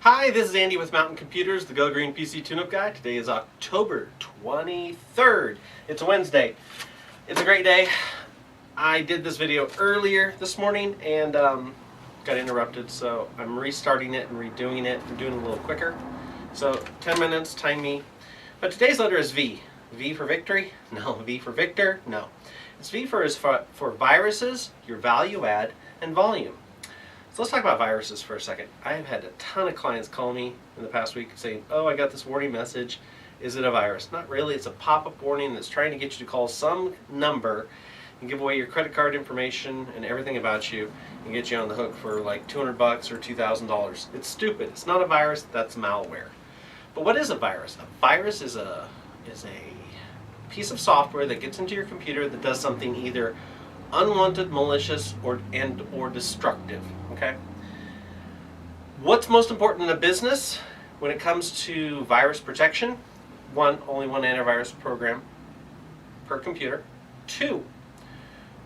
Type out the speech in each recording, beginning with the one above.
Hi, this is Andy with Mountain Computers, the Go Green PC Tune-Up Guy. Today is October 23rd. It's a Wednesday. It's a great day. I did this video earlier this morning and got interrupted, so I'm restarting it and redoing it and doing it a little quicker. So 10 minutes, time me. But today's letter is V. V for victory? No. V for Victor? No. It's V for viruses, your value add, and volume. So let's talk about viruses for a second. I have had a ton of clients call me in the past week saying, oh, I got this warning message. Is it a virus? Not really. It's a pop-up warning that's trying to get you to call some number and give away your credit card information and everything about you and get you on the hook for like $200 or $2,000. It's stupid. It's not a virus. That's malware. But what is a virus? A virus is a piece of software that gets into your computer that does something either unwanted, malicious, or destructive. Okay. What's most important in a business when it comes to virus protection? One, only one antivirus program per computer. Two,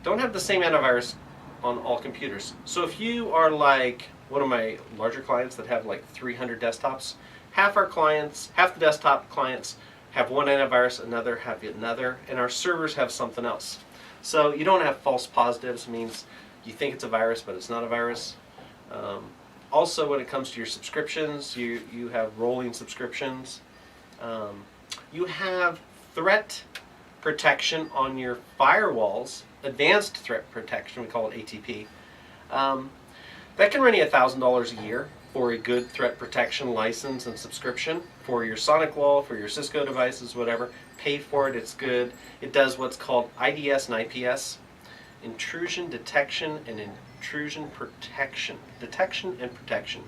don't have the same antivirus on all computers. So if you are like one of my larger clients that have like 300 desktops, half the desktop clients have one antivirus, another have another, and our servers have something else. So you don't have false positives, means you think it's a virus, but it's not a virus. Also, when it comes to your subscriptions, you have rolling subscriptions. You have threat protection on your firewalls, advanced threat protection, we call it ATP. That can run you $1,000 a year for a good threat protection license and subscription for your SonicWall, for your Cisco devices, whatever. Pay for it, it's good. It does what's called IDS and IPS, intrusion detection and intrusion protection. Detection and protection.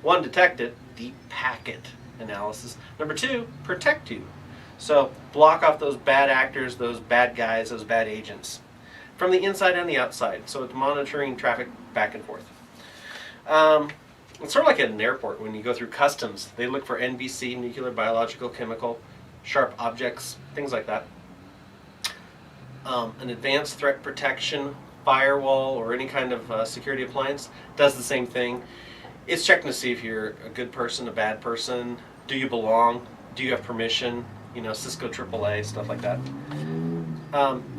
One, detect it, deep packet analysis. Number two, protect you. So block off those bad actors, those bad guys, those bad agents from the inside and the outside. So it's monitoring traffic back and forth. It's sort of like at an airport when you go through customs. They look for NBC, nuclear, biological, chemical, sharp objects, things like that. An advanced threat protection firewall or any kind of security appliance does the same thing. It's checking to see if you're a good person, a bad person. Do you belong? Do you have permission? You know, Cisco AAA, stuff like that.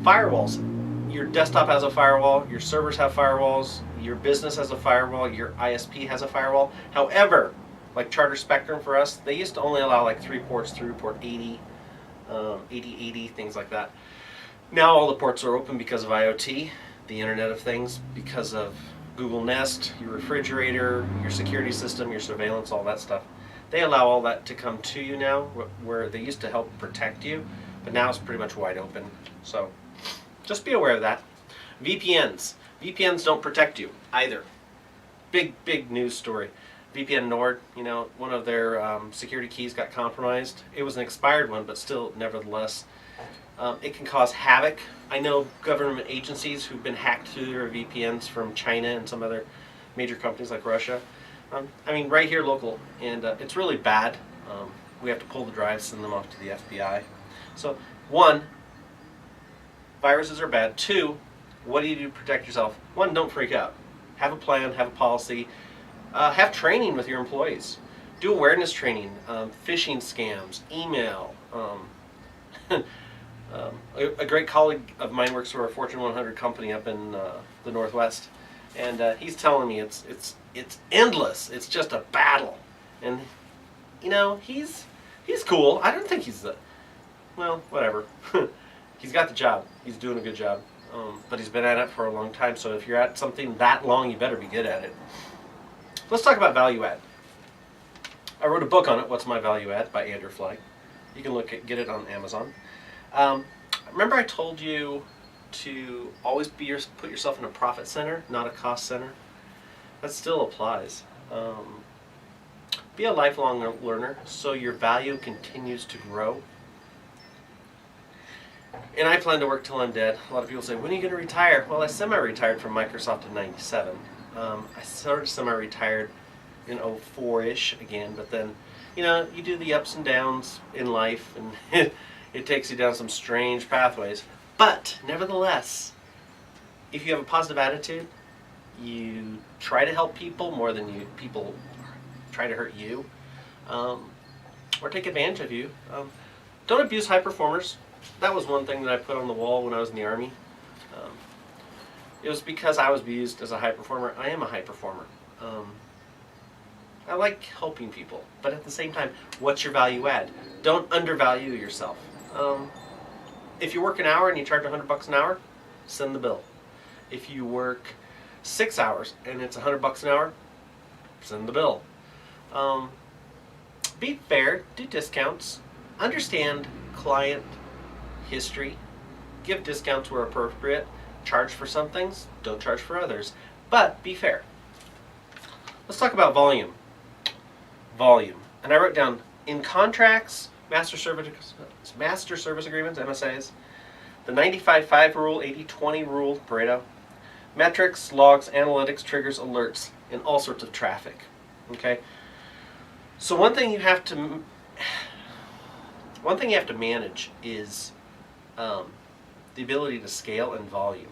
Firewalls. Your desktop has a firewall, your servers have firewalls, your business has a firewall, your ISP has a firewall. However, like Charter Spectrum for us, they used to only allow like 3 ports through port 80, 8080, things like that. Now all the ports are open because of IoT, the Internet of Things, because of Google Nest, your refrigerator, your security system, your surveillance, all that stuff. They allow all that to come to you now, where they used to help protect you, but now it's pretty much wide open. So just be aware of that. VPNs. VPNs don't protect you either. Big news story. VPN Nord, you know, one of their security keys got compromised. It was an expired one, but still, nevertheless, it can cause havoc. I know government agencies who've been hacked through their VPNs from China and some other major companies like Russia. I mean, right here local, and it's really bad. We have to pull the drives, send them off to the FBI. So, one, viruses are bad. Two, what do you do to protect yourself? One, don't freak out. Have a plan, have a policy, have training with your employees. Do awareness training, phishing scams, email. A great colleague of mine works for a Fortune 100 company up in the Northwest, and he's telling me it's endless. It's just a battle, and you know he's cool. I don't think he's well, whatever. He's got the job. He's doing a good job, but he's been at it for a long time. So if you're at something that long, you better be good at it. Let's talk about value add. I wrote a book on it. What's My Value Add by Andrew Fly. You can get it on Amazon. Remember I told you to always put yourself in a profit center, not a cost center? That still applies. Be a lifelong learner so your value continues to grow. And I plan to work till I'm dead. A lot of people say, when are you going to retire? Well, I semi-retired from Microsoft in '97. I sort of semi-retired in '04-ish again, but then, you know, you do the ups and downs in life, and it takes you down some strange pathways. But, nevertheless, if you have a positive attitude, you try to help people more than people try to hurt you or take advantage of you. Don't abuse high performers. That was one thing that I put on the wall when I was in the Army. It was because I was abused as a high performer. I am a high performer. I like helping people, but at the same time, what's your value add? Don't undervalue yourself. If you work an hour and you charge $100 an hour, send the bill. If you work 6 hours and it's $100 an hour, send the bill. Be fair, do discounts, understand client history, give discounts where appropriate, charge for some things, don't charge for others, but be fair. Let's talk about volume. Volume. And I wrote down in contracts, master service agreements, MSAs, the 95-5 rule, 80-20 rule, Pareto, metrics, logs, analytics, triggers, alerts, and all sorts of traffic. Okay? So one thing you have to manage is the ability to scale and volume.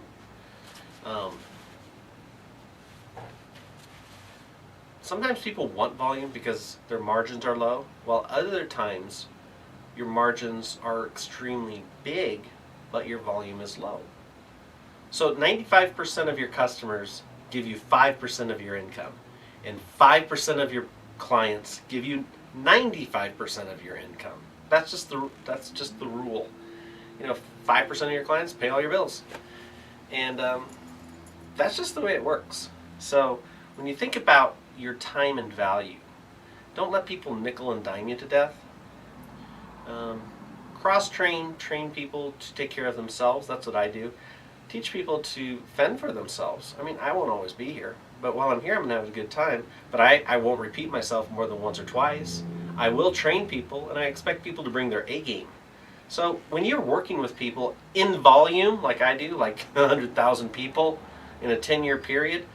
Sometimes people want volume because their margins are low, while other times your margins are extremely big, but your volume is low. So 95% of your customers give you 5% of your income, and 5% of your clients give you 95% of your income. That's just the rule. 5% of your clients pay all your bills, and that's just the way it works. So when you think about your time and value, don't let people nickel and dime you to death. Train people to take care of themselves. That's what I do. Teach people to fend for themselves. I mean, I won't always be here, but while I'm here, I'm going to have a good time. But I won't repeat myself more than once or twice. I will train people, and I expect people to bring their A game. So when you're working with people in volume, like I do, like 100,000 people in a 10-year period,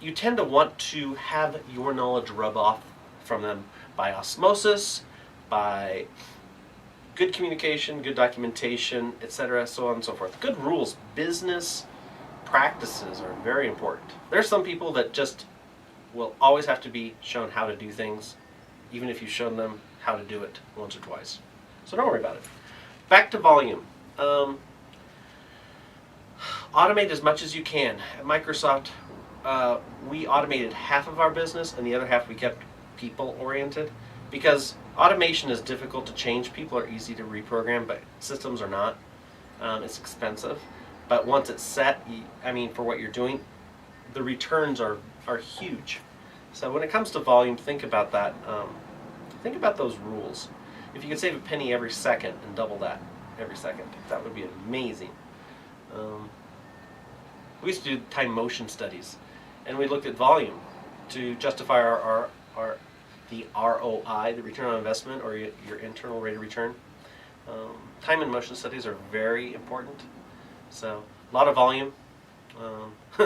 you tend to want to have your knowledge rub off from them by osmosis, by good communication, good documentation, etc., so on and so forth. Good rules, business practices are very important. There's some people that just will always have to be shown how to do things, even if you've shown them how to do it once or twice. So don't worry about it. Back to volume. Automate as much as you can. At Microsoft, we automated half of our business, and the other half we kept people-oriented, because automation is difficult to change. People are easy to reprogram, but systems are not. It's expensive. But once it's set, for what you're doing, the returns are huge. So when it comes to volume, think about that. Think about those rules. If you could save a penny every second and double that every second, that would be amazing. We used to do time motion studies, and we looked at volume to justify the ROI, the return on investment, or your internal rate of return. Time and motion studies are very important. So a lot of volume,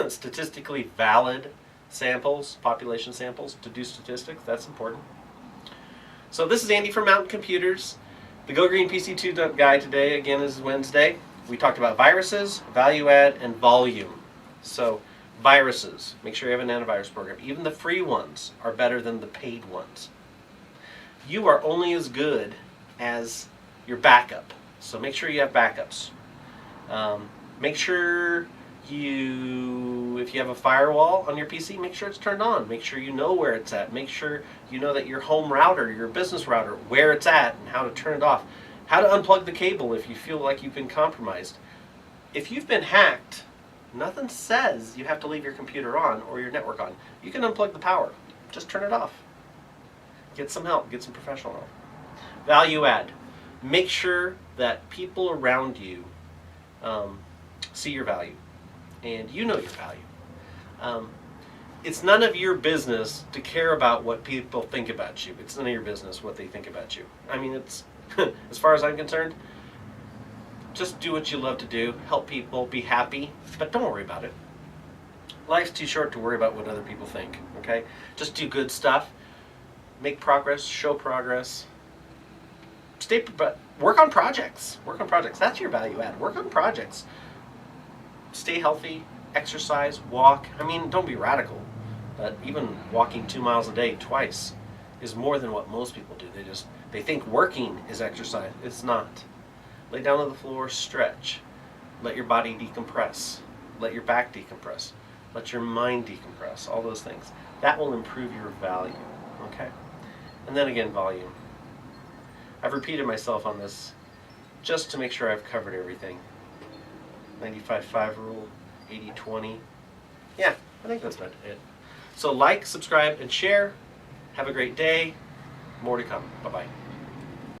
statistically valid samples, population samples to do statistics, that's important. So this is Andy from Mountain Computers. The Go Green PC Tune-Up Guide today, again, is Wednesday. We talked about viruses, value add, and volume. So viruses, make sure you have an antivirus program. Even the free ones are better than the paid ones. You are only as good as your backup. So make sure you have backups. Make sure if you have a firewall on your PC, make sure it's turned on. Make sure you know where it's at. Make sure you know that your home router, your business router, where it's at and how to turn it off. How to unplug the cable if you feel like you've been compromised. If you've been hacked, nothing says you have to leave your computer on or your network on. You can unplug the power. Just turn it off. Get some help. Get some professional help. Value add. Make sure that people around you see your value, and you know your value. It's none of your business to care about what people think about you. It's none of your business what they think about you. It's as far as I'm concerned, just do what you love to do, help people, be happy, but don't worry about it. Life's too short to worry about what other people think, okay? Just do good stuff, make progress, show progress, work on projects. Work on projects. That's your value add. Work on projects. Stay healthy, exercise, walk. Don't be radical, But even walking 2 miles a day twice is more than what most people do. They think working is exercise. It's not. Lay down on the floor, stretch. Let your body decompress. Let your back decompress. Let your mind decompress. All those things. That will improve your value. Okay? And then again, volume. I've repeated myself on this just to make sure I've covered everything. 95-5 rule, 80-20. Yeah, I think that's about it. So like, subscribe, and share. Have a great day. More to come. Bye-bye.